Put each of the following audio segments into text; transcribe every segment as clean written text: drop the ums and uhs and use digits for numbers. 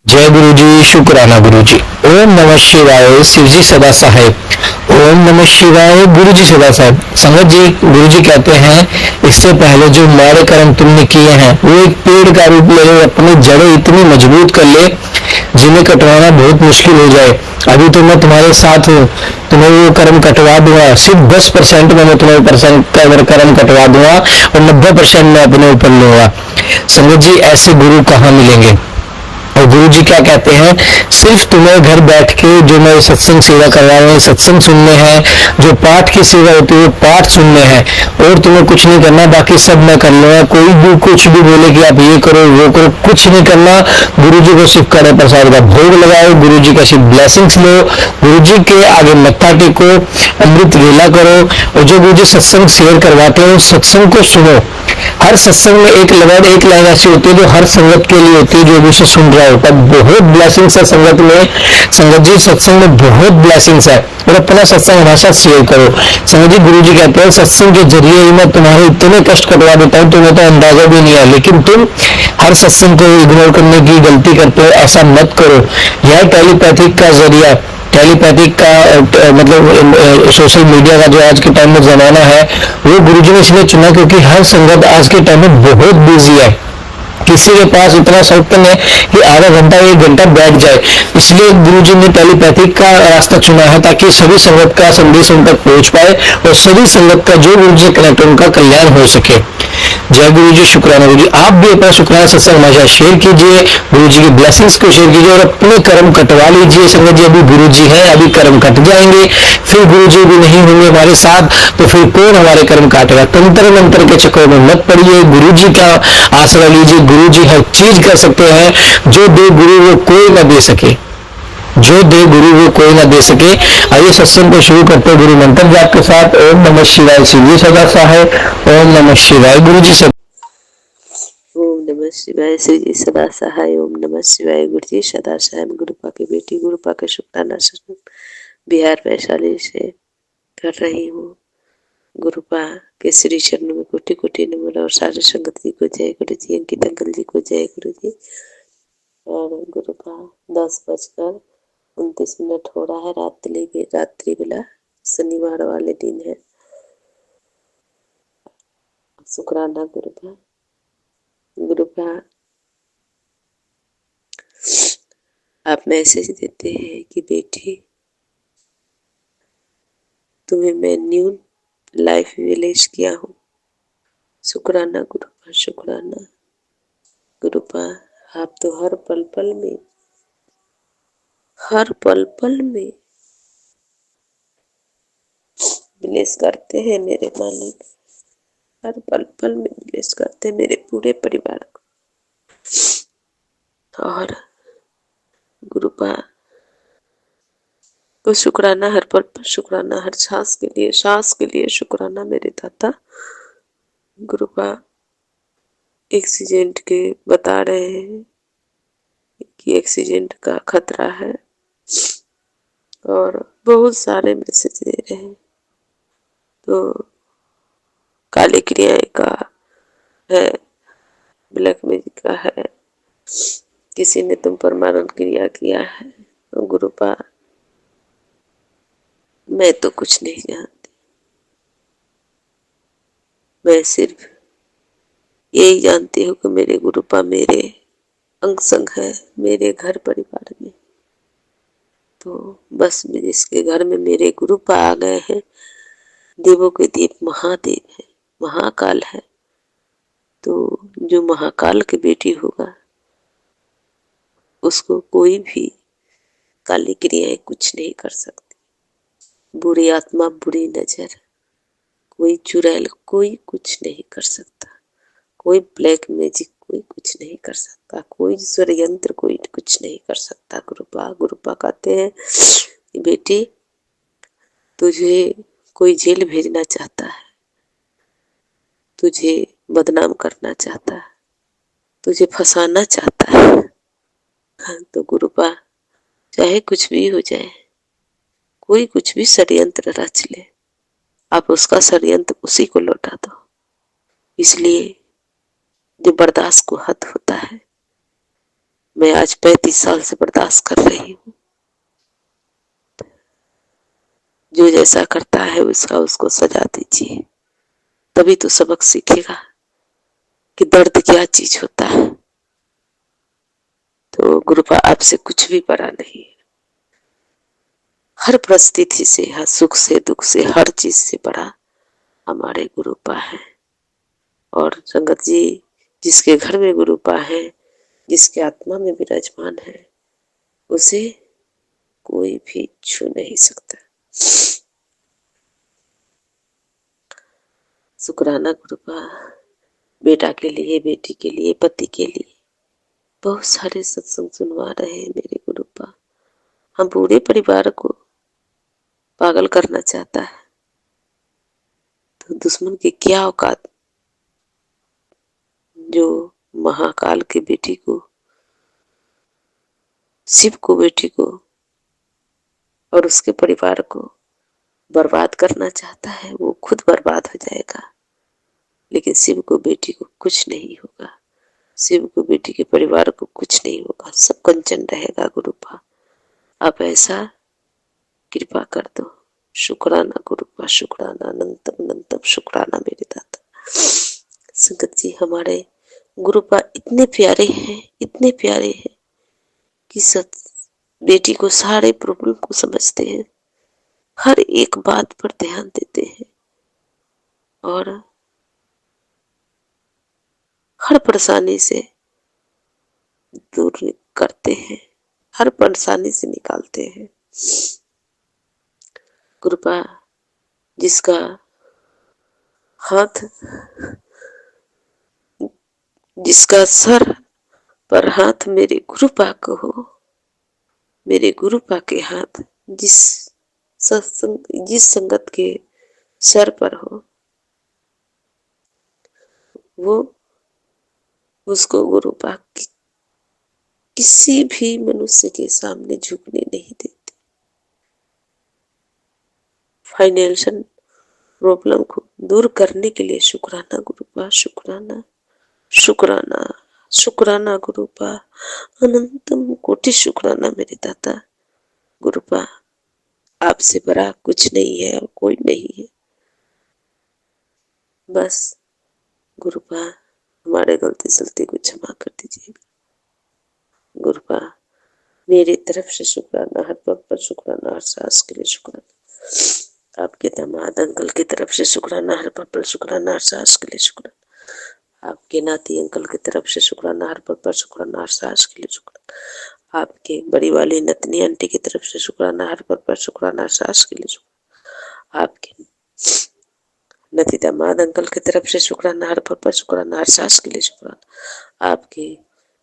जय गुरु जी, शुक्राना गुरु जी। ओम नमः शिवाय, शिव जी सदा सहाय। ओम नमः शिवाय, गुरु जी सदा साहेब। संगत जी, गुरु जी कहते हैं इससे पहले जो माड़े कर्म तुमने किए हैं वो एक पेड़ का रूप ले ले, अपनी जड़ें इतनी मजबूत कर ले जिन्हें कटवाना बहुत मुश्किल हो जाए। अभी तो मैं तुम्हारे साथ हूँ, तुम्हें वो कर्म कटवा दूंगा। सिर्फ 10% में मैं तुम्हें कर्म कटवा दूंगा और 90% मैं अपने ऊपर लूंगा। संगत जी, ऐसे गुरु कहाँ मिलेंगे? और गुरु जी क्या कहते हैं, सिर्फ तुम्हें घर बैठ के जो मैं सत्संग सेवा करवा रहे हैं सत्संग सुनने हैं, जो पाठ की सेवा होती है वो पाठ सुनने हैं, और तुम्हें कुछ नहीं करना, बाकी सब मैं कर लूंगा। कोई भी कुछ भी बोले कि आप ये करो वो करो, कुछ नहीं करना। गुरु जी को सिर्फ कड़े प्रसाद का भोग लगाओ, गुरु जी का सिर्फ ब्लेसिंग्स लो, गुरु जी के आगे मत्था टेको, अमृत वेला करो, और जो गुरु जी सत्संग शेयर करवाते हैं उस सत्संग को सुनो। हर सत्संग में एक लाइन ऐसी होती है जो हर संगत के लिए होती है, जो भी उसे सुन रहा होता है। बहुत ब्लेसिंग्स है संगत में। संगत जी, सत्संग में बहुत ब्लेसिंग्स है, और अपना सत्संग हमेशा शेयर करो। संगत जी, गुरु जी कहते हैं सत्संग के जरिए ही मैं तुम्हारे इतने कष्ट कटवा देता हूँ, तुम्हें तो अंदाजा भी नहीं है, लेकिन तुम हर सत्संग को इग्नोर करने की गलती करते हो। ऐसा मत करो। यह टेलीपैथिक का जरिया, टेलीपैथिक का मतलब सोशल मीडिया का जो आज के टाइम में जमाना है, वो गुरुजी ने इसलिए चुना क्योंकि हर संगत आज के टाइम में बहुत बिजी है। किसी के पास इतना शौक है कि आधा घंटा 1 घंटा बैठ जाए, इसलिए गुरुजी ने टेलीपैथिक का रास्ता चुना है ताकि सभी संगत का संदेश उन तक पहुंच पाए और सभी संगत का जो गुरुजी से कनेक्ट उनका कल्याण हो सके। जय गुरु जी, शुक्राना गुरु जी। आप भी अपना शुक्राना सत्संग हमेशा शेयर कीजिए, गुरु जी की ब्लेसिंग्स को शेयर कीजिए और अपने कर्म कटवा लीजिए। संगत जी, अभी गुरु जी हैं, अभी कर्म कट जाएंगे, फिर गुरु जी भी नहीं होंगे हमारे साथ, तो फिर कौन हमारे कर्म काटेगा? तंत्र मंत्र के चक्कर में मत पड़िए, गुरु जी का आसरा लीजिए। गुरु जी हर चीज कर सकते हैं, जो दे गुरु वो कोई ना दे सके, जो दे गुरु वो कोई ना दे सके। आइए सत्संग को शुरू करते हैं गुरु मंत्र जाप के साथ। ओम नमः शिवाय, शिव जी सदा सहाय। ओम नमः शिवाय, गुरु जी सदा। ओम नमः शिवाय, शिव जी सदा सहाय। ओम नमः शिवाय, गुरु जी सदा सहाय। गुरुपा की बेटी गुरुपा के शुक्राना सत्संग बिहार वैशाली से कर रही हूँ। गुरुपा के श्री चरणों में कोटि कोटि नमन और सारे संगत जी को जय गुरु जी, अंकित अंकल जी को जय गुरु जी। और गुरुपा 10:29 हो रहा है, रात्रि बेला, शनिवार वाले दिन है। शुक्राना गुरुपा। गुरुपा आप मैसेज देते हैं कि बेटी तुम्हें मैं न्यू लाइफ विलेज किया हूँ। शुक्राना गुरुपा, शुक्राना गुरुपा। आप तो हर पल पल में विलेज करते हैं मेरे मालिक, हर पल पल में विलेज करते हैं मेरे पूरे परिवार को। और गुरुपा को शुक्राना हर पल पर, शुक्राना हर सांस के लिए शुक्राना मेरे दाता। गुरुपा एक्सीडेंट के बता रहे हैं कि एक्सीडेंट का खतरा है और बहुत सारे मैसेज दे रहे हैं। तो काली क्रियाएं का है, ब्लैक मैजिक का है, किसी ने तुम पर मारण क्रिया किया है। तो गुरुपा मैं तो कुछ नहीं जानती, मैं सिर्फ यही जानती हूँ कि मेरे गुरुपा मेरे अंग संग है, मेरे घर परिवार में। तो बस जिसके घर में मेरे गुरुपा आ गए हैं, देवों के देव महादेव है, महाकाल है। तो जो महाकाल की बेटी होगा उसको कोई भी काली क्रियाएं कुछ नहीं कर सकती। बुरी आत्मा, बुरी नजर, कोई चुड़ैल, कोई कुछ नहीं कर सकता। कोई ब्लैक मैजिक कोई कुछ नहीं कर सकता। कोई षड्यंत्र कोई कुछ नहीं कर सकता। गुरुपा कहते हैं कि बेटी तुझे कोई जेल भेजना चाहता है, तुझे बदनाम करना चाहता है, तुझे फंसाना चाहता है, तो गुरुपा चाहे कुछ भी हो जाए, कोई कुछ भी षड्यंत्र रच ले, आप उसका षड्यंत्र उसी को लौटा दो। इसलिए जो बर्दाश्त को हद होता है, मैं आज 35 साल से बर्दाश्त कर रही हूँ। जो जैसा करता है उसका उसको सजा दीजिए, तभी तो सबक सीखेगा कि दर्द क्या चीज होता है। तो गुरुपा आपसे कुछ भी बड़ा नहीं है। हर परिस्थिति से, हर सुख से, दुख से, हर चीज से बड़ा हमारे गुरुपा है। और संगत जी, जिसके घर में गुरुपा है, जिसके आत्मा में विराजमान है, उसे कोई भी छू नहीं सकता। शुक्राना गुरुपा, बेटा के लिए, बेटी के लिए, पति के लिए बहुत सारे सत्संग सुनवा रहे हैं मेरे गुरुपा। हम पूरे परिवार को पागल करना चाहता है तो दुश्मन की क्या औकात, जो महाकाल की बेटी को, शिव को, बेटी को और उसके परिवार को बर्बाद करना चाहता है, वो खुद बर्बाद हो जाएगा। लेकिन शिव को, बेटी को कुछ नहीं होगा। शिव को, बेटी के परिवार को कुछ नहीं होगा। सब कंचन रहेगा गुरुपा। आप ऐसा कृपा कर दो। शुक्राना गुरुपा, शुक्राना, अनंतम अनंतम शुक्राना मेरे दाता। संगत जी, हमारे गुरुपा इतने प्यारे हैं, इतने प्यारे हैं कि सच बेटी को सारे प्रॉब्लम को समझते हैं, हर एक बात पर ध्यान देते हैं और हर परेशानी से दूर करते हैं, हर परेशानी से निकालते हैं। कृपा, जिसका हाथ, जिसका सर पर हाथ मेरे गुरुपा को हो, मेरे गुरुपा के हाथ जिस सत्संग, जिस संगत के सर पर हो, वो उसको गुरुपा किसी भी मनुष्य के सामने झुकने नहीं देते। फाइनेंशियल प्रॉब्लम को दूर करने के लिए शुक्राना गुरुपा, शुक्राना, शुक्राना, शुक्राना गुरुपा, अनंतम कोटि शुक्राना मेरे दाता। गुरुपा, आपसे बड़ा कुछ नहीं है और कोई नहीं है। बस गुरुपा, हमारे गलती सलती को क्षमा कर दीजिएगा। गुरुपा, मेरी तरफ से शुक्राना, हर पग पर शुक्राना, हर सांस के लिए शुक्राना। आपके दामाद अंकल की तरफ से शुक्राना, हर पग पर शुक्राना, हर सांस के लिए शुक्राना। आपके नाती अंकल की तरफ से शुक्राना, हर पग पर शुक्राना, हर सांस के लिए शुक्राना। आपके बड़ी वाली नतनी आंटी की तरफ से शुक्राना, हर पग पर शुक्राना, हर सांस के लिए शुक्राना। आपके नती दामाद अंकल की तरफ से शुक्राना, हर पग पर शुक्राना, हर सांस के लिए शुक्राना। आपके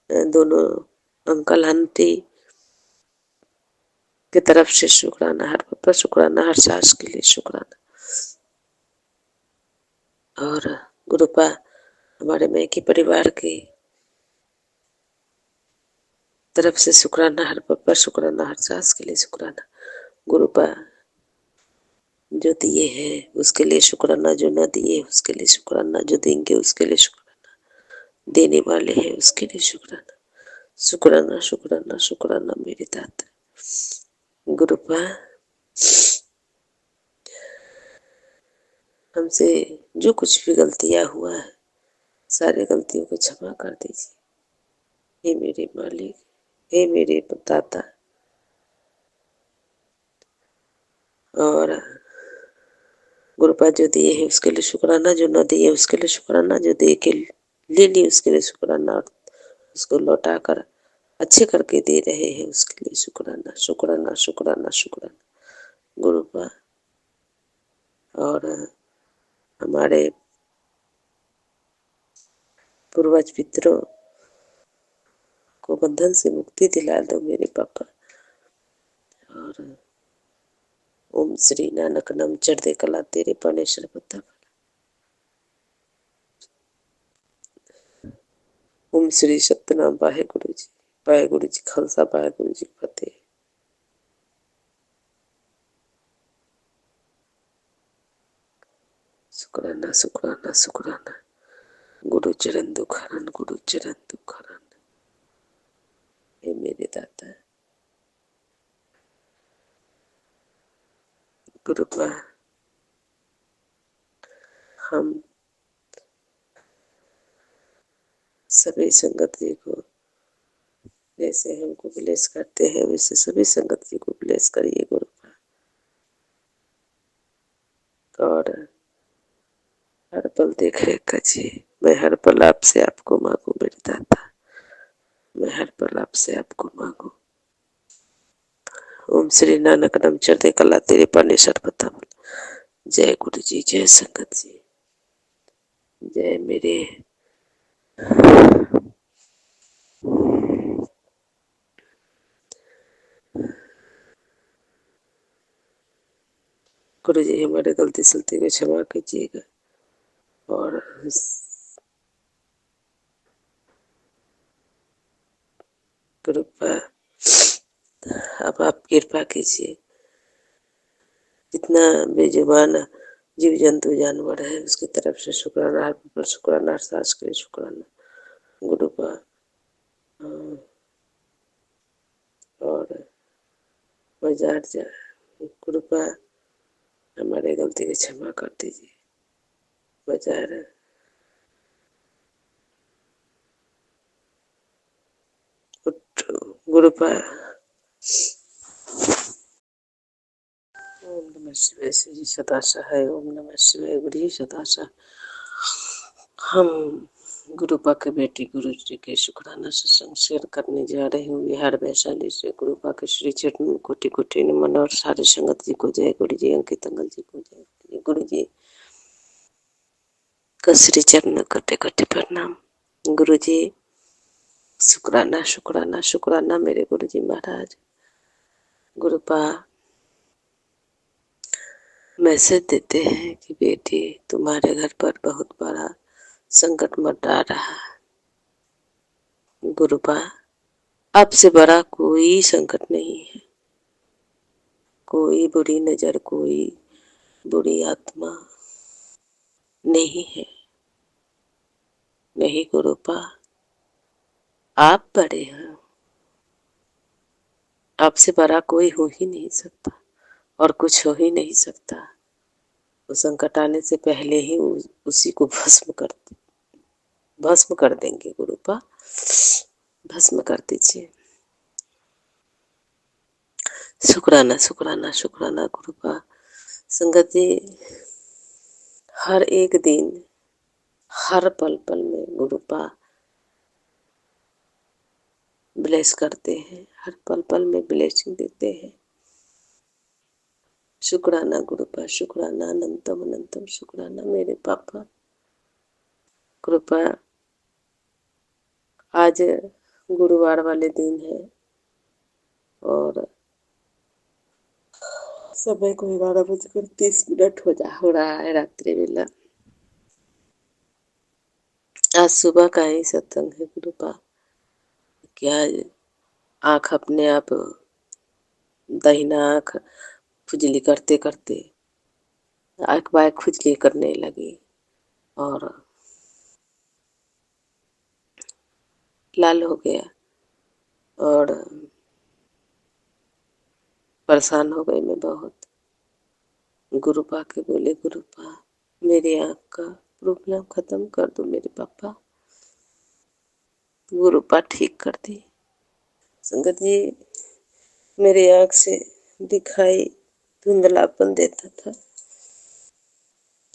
दोनों अंकल आंटी की तरफ से शुक्राना, हर पग पर शुक्राना, हर सांस के लिए शुक्राना। और गुरुपा, हमारे मैकी परिवार की तरफ से शुक्राना, हर पग पर शुक्राना, हर सांस के लिए शुक्राना। गुरुपा, जो दिए हैं उसके लिए शुक्राना, जो न दिए उसके लिए शुक्राना, जो देंगे उसके लिए शुक्राना, देने वाले हैं उसके लिए शुक्राना। शुक्राना, शुक्राना, शुक्राना मेरे दाता। गुरुपा, हमसे जो कुछ भी गलतियां हुआ है, सारी गलतियों को क्षमा कर दीजिए। हे मेरे मालिक, हे मेरे दाता। और गुरुपा, जो दिए हैं उसके लिए शुक्राना, जो न दिए उसके लिए शुक्राना, जो दे के ले ली उसके लिए शुक्राना, और उसको लौटा कर अच्छे करके दे रहे हैं उसके लिए शुक्राना, शुक्राना, शुक्राना, शुक्राना गुरुपा। और हमारे पूर्वज पितरों को बंधन से मुक्ति दिला दो मेरे पापा। और ओम श्री नानक नाम चढ़दे कला तेरे पाने शरबता। ओम श्री सतनाम वाहेगुरु जी। वाहेगुरु जी खालसा, वाहेगुरु जी फतेह। शुक्राना, शुक्राना, शुक्राना। गुरु चरण दुखहरण, गुरु चरण दुखहरण। हे मेरे दाता कृपा हम सभी संगत जी को जैसे हमको ब्लेस करते हैं वैसे सभी संगत जी को ब्लेस करिए गुरु। और हर पल देख रेख कीजिए। मैं हर पल आपसे आपको मांगू मेरे दाता, मैं हर पल आपसे आपको मांगू। ओम श्री नानक नाम चढ़ते कला तेरे पानी सर्वथा। जय गुरु जी, जय संगत जी, जय मेरे गुरु जी। हमारे गलती सलती को क्षमा कीजिएगा और कृपा अब आप कृपा कीजिए। जितना बेजुबान जीव जंतु जानवर है उसकी तरफ से शुक्राना, पर शुक्राना, सास के लिए शुक्राना गुरु का। और बाजार जा कृपा हमारे गलती की क्षमा कर दीजिए। बाजार गुरुपा। ओम नमः शिवाय श्री सदा सहाय। ओम नमः शिवाय गुरु जी सदा सहाय। हम गुरुपा के बेटी गुरु जी के शुक्राना सत्संग शेयर करने जा रही हूँ बिहार वैशाली से। गुरुपा के श्री चरण कोटि कोटि नमन और सारे संगत जी को जय गुरु जी, अंकित अंगल जी को जय गुरु जी का श्री चरण कोटि कोटि प्रणाम। गुरु जी शुक्राना शुक्राना शुक्राना मेरे गुरु जी महाराज। गुरुपा मैसेज देते हैं कि बेटी तुम्हारे घर पर बहुत बड़ा संकट मंडरा रहा है। गुरुपा आपसे बड़ा कोई संकट नहीं है, कोई बुरी नजर, कोई बुरी आत्मा नहीं है। नहीं गुरुपा, आप बड़े हैं, आपसे बड़ा कोई हो ही नहीं सकता और कुछ हो ही नहीं सकता। वो संकट आने से पहले ही उसी को भस्म कर देंगे गुरुपा, भस्म कर दीजिए। शुक्राना शुक्राना शुक्राना गुरुपा। संगत जी हर एक दिन हर पल पल में गुरुपा ब्लेस करते हैं, हर पल पल में ब्लेसिंग देते हैं। शुक्राना गुरुपा, शुक्राना अनंतम अनंतम शुक्राना मेरे पापा। कृपा आज गुरुवार वाले दिन है और समय को 11:30 हो रहा है रात्रि वेला। आज सुबह का ही सत्संग है गुरुपा। क्या आँख अपने आप दाहिना आँख खुजली करते करते आँख बाय खुजली करने लगी और लाल हो गया और परेशान हो गई मैं बहुत। गुरुपा के बोले गुरुपा मेरी आँख का प्रॉब्लम खत्म कर दो मेरे पापा। गुरुपा ठीक कर दी। संगत जी मेरी आँख से दिखाई धुंधलापन देता था,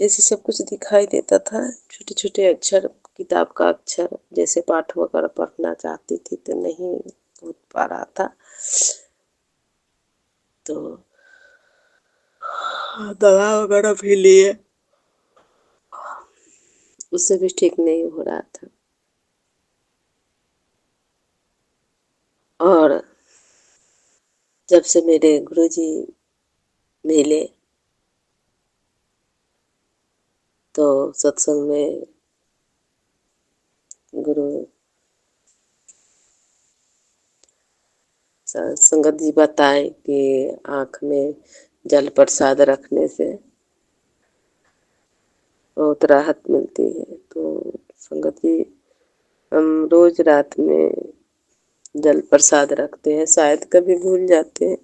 जैसे सब कुछ दिखाई देता था, छोटे छोटे अक्षर, किताब का अक्षर जैसे पाठ वगैरह पढ़ना चाहती थी तो नहीं हो पा रहा था। तो दवा वगैरह भी लिए, उससे भी ठीक नहीं हो रहा था। और जब से मेरे गुरुजी मिले तो सत्संग में गुरु संगत जी बताए कि आँख में जल प्रसाद रखने से बहुत राहत मिलती है। तो संगत जी हम रोज रात में जल प्रसाद रखते हैं, शायद कभी भूल जाते हैं।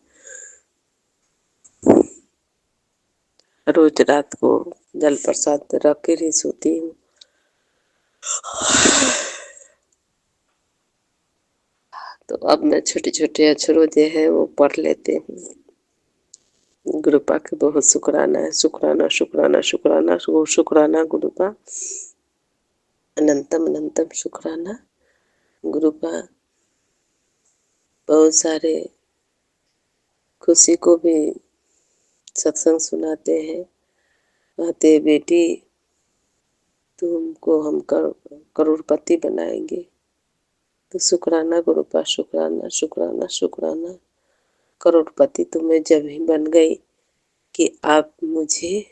रोज रात को जल प्रसाद रख के ही सोती हूँ। तो अब मैं छोटे छोटे अक्षरों जो है वो पढ़ लेते हूँ। गुरुपा के बहुत शुक्राना है, शुक्राना शुक्राना शुक्राना शुक्राना गुरुपा, अनंतम अनंतम शुक्राना गुरुपा। बहुत सारे खुशी को भी सत्संग सुनाते हैं, कहते बेटी तुमको हम करोड़पति बनाएंगे। तो शुक्राना गुरुपा, शुक्राना शुक्राना शुक्राना। करोड़पति तो मैं जब ही बन गई कि आप मुझे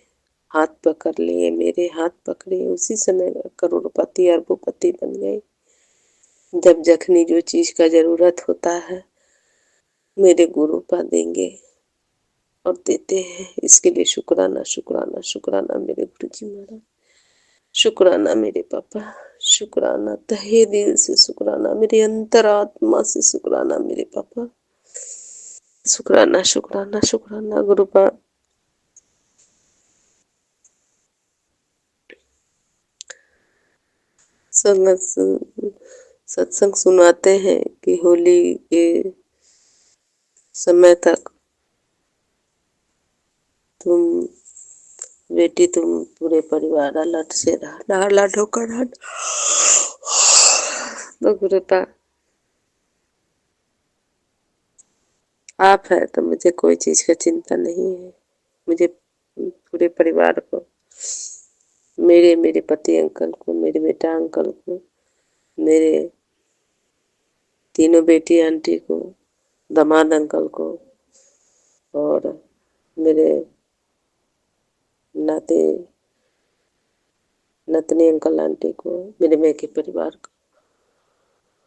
हाथ पकड़ लिए, मेरे हाथ पकड़े, उसी समय करोड़पति अरबोपति बन गई। जब जखनी जो चीज का जरूरत होता है मेरे गुरुपा देंगे और देते हैं। इसके लिए शुक्राना शुक्राना शुक्राना मेरे गुरु जी महाराज, शुक्राना मेरे पापा, शुक्राना तहे दिल से, शुक्राना मेरी अंतरात्मा से, शुक्राना मेरे पापा, शुक्राना शुक्राना शुक्राना गुरुपा। सत्संग सुनाते हैं कि होली के समय तक तुम बेटी तुम पूरे परिवार अलर्ट से रहना, अलर्ट होकर रहना। तो गुरुपा आप है तो मुझे कोई चीज का चिंता नहीं है। मुझे पूरे परिवार को, मेरे पति अंकल को, मेरे बेटा अंकल को, मेरे तीनों बेटी आंटी को, दामाद अंकल को, और मेरे नाते नतनी अंकल आंटी को, मेरे मैके परिवार को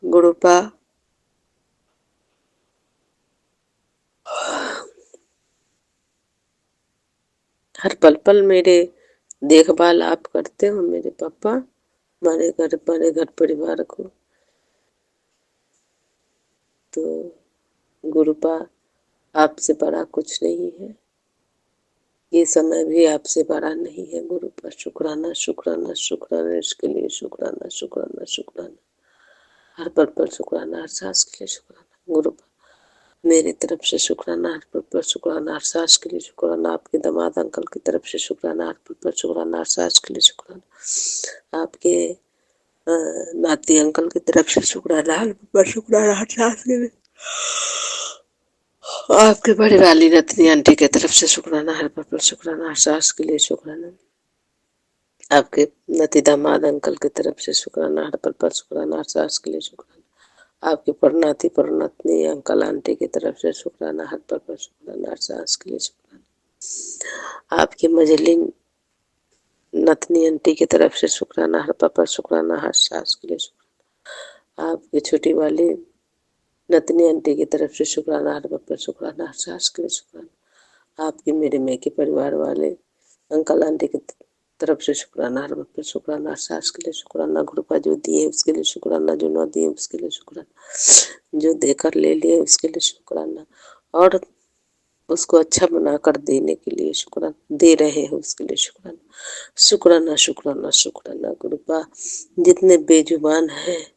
गुरुपा हर पल पल मेरे देखभाल आप करते हो मेरे पापा, हमारे घर परिवार को। तो गुरुपा आपसे बड़ा कुछ नहीं है, ये समय भी आपसे बड़ा नहीं है गुरुपा। शुक्राना शुक्राना शुक्राना, इसके लिए शुक्राना शुक्राना शुक्राना, हर पल पर शुक्राना, हर सांस के लिए शुक्राना गुरुपा। मेरी तरफ से शुक्राना, हर पल पर शुक्राना, हर सांस के लिए शुक्राना। आपके दामाद अंकल की तरफ से शुक्राना, हर पल पर शुक्राना, हर सांस के लिए शुक्राना। आपके नाती अंकल की तरफ से शुक्राना, हर पल पर शुक्राना, हर सांस के लिए। आपके बड़ी वाली रत्नी आंटी की तरफ से शुक्राना, हर पल पर शुक्राना, हर सांस के लिए शुक्राना। आपके नती दामाद अंकल की तरफ से शुक्राना, हर पल पर शुक्राना, हर सांस के लिए शुक्राना। आपके परनाती परनतनी अंकल आंटी की तरफ से शुक्राना, हर पल पर शुक्राना, हर सांस के लिए शुक्राना। आपकी मजली नतनी आंटी की तरफ से शुक्राना, हर पल पर शुक्राना, हर सांस के लिए शुक्राना। आपकी छोटी वाली नतनी आंटी की तरफ से शुक्राना, हर पल पर शुक्राना, हर सांस के लिए शुक्राना। आपकी मेरे मैके परिवार वाले अंकल आंटी की तरफ से शुक्राना, हर वक्त पर शुक्राना, हर सांस के लिए शुक्राना। गुरुपा जो दिए उसके लिए शुक्राना, जो न दिए उसके लिए शुक्राना, जो देकर ले लिए उसके लिए शुक्राना, और उसको अच्छा बनाकर देने के लिए शुक्राना, दे रहे हैं उसके लिए शुक्राना। शुक्राना शुक्राना शुक्राना गुरुपा। जितने बेजुबान हैं,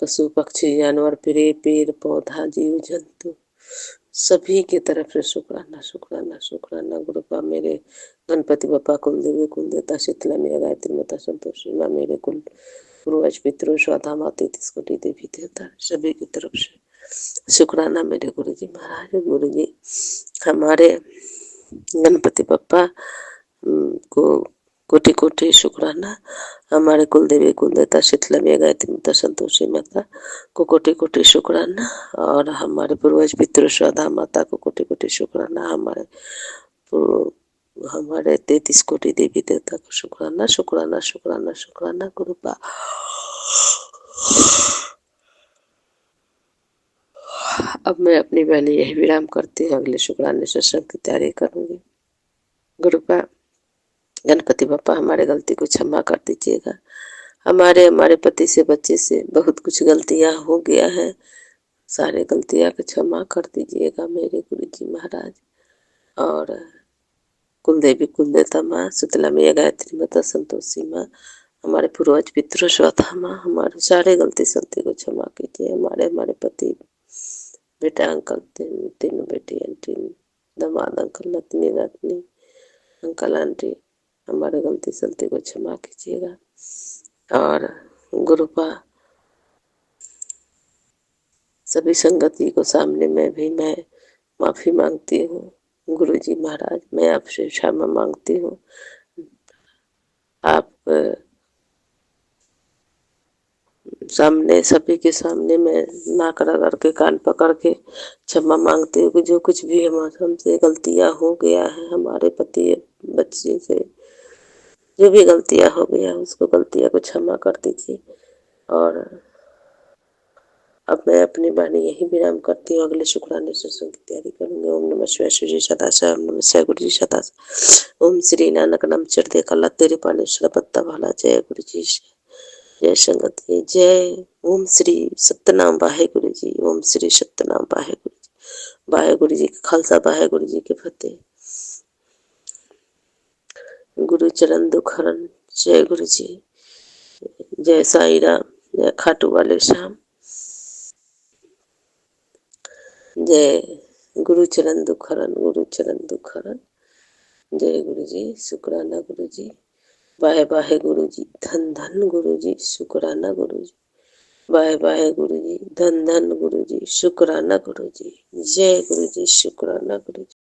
पशु पक्षी जानवर, पेड़ पौधा जीव जंतु, सभी की तरफ से शुक्राना शुक्राना शुक्राना गुरुपा। मेरे गणपति बप्पा, कुल देवी, कुल देवता, शीतला मैया, गायत्री माता, संतोषी माँ, मेरे कुल पूर्वज पितरों, श्रद्धा माता, 33 कोटि देवी देवता, सभी की तरफ से शुक्राना मेरे गुरु जी महाराज। गुरु जी हमारे गणपति बप्पा को कोटि कोटि शुक्राना, हमारे कुल देवी कुल देवता शीतला मैया, गायत्री माता, संतोषी माता को कोटि कोटि शुक्राना, और हमारे पूर्वज पितृ श्रद्धा माता को कोटि कोटि शुक्राना, हमारे 33 कोटि देवी देवता को शुक्राना शुक्राना शुक्राना शुक्राना गुरुपा। अब मैं अपनी वाणी यही विराम करती हूँ, अगले शुक्राने सत्संग की तैयारी करूंगी। गुरुपा गणपति बप्पा हमारे गलती को क्षमा कर दीजिएगा। हमारे पति से, बच्चे से बहुत कुछ गलतियां हो गया है, सारे गलतियाँ को क्षमा कर दीजिएगा मेरे गुरु जी महाराज। और कुलदेवी कुलदेवता माँ, शीतला मैया, गायत्री माता, संतोषी माँ, हमारे पूर्वज पितृ स्वथा माँ, हमारे सारे गलती सलती को क्षमा कीजिए। हमारे पति, बेटा, अंकल, तीनों बेटी, आंटी, दामाद, अंकल, नतनी, नातनी, अंकल, आंटी, हमारे गलती सलती को क्षमा कीजिएगा। और गुरुपा सभी संगति को सामने में भी मैं माफी मांगती हूँ। गुरुजी महाराज, मैं आपसे क्षमा मांगती हूँ। आप सामने, सभी के सामने मैं नाक रगड़ के, कान पकड़ के क्षमा मांगती हूँ कि जो कुछ भी हमसे गलतियाँ हो गया है, हमारे पति बच्चे से जो भी गलतियाँ हो गया उसको गलतियाँ को क्षमा कर दीजिए। और अब मैं अपनी वाणी यही विराम करती हूँ। अगले शुक्राने सत्संग की तैयारी करूंगी। ओम नमः शिवाय, शिव जी सदा शिव, ओम नमः शिवाय, गुरु जी सदा शिव। ओम श्री नानक नाम चढ़ते कला तेरे पाने पत्ता भाला। जय गुरु जी, जय संगति, जय। ओम श्री सतनाम वाहे गुरु जी, ओम श्री सतनाम वाहे गुरु जी। वाहे गुरु जी के खालसा, वाहे गुरु जी के फतेह। गुरु चरण दुखहरण। जय गुरु जी, जय साई राम, जय खाटू वाले श्याम। जय गुरु चरण दुखहरण, गुरु चरण दुखहरण। जय गुरु जी, शुक्राना गुरु जी, बाहे बाहे गुरु जी, धन धन गुरु जी, शुक्राना गुरु जी, बाहे बाहे गुरु जी, धन धन गुरु जी, शुक्राना गुरु जी। जय गुरु जी, शुक्राना गुरु जी।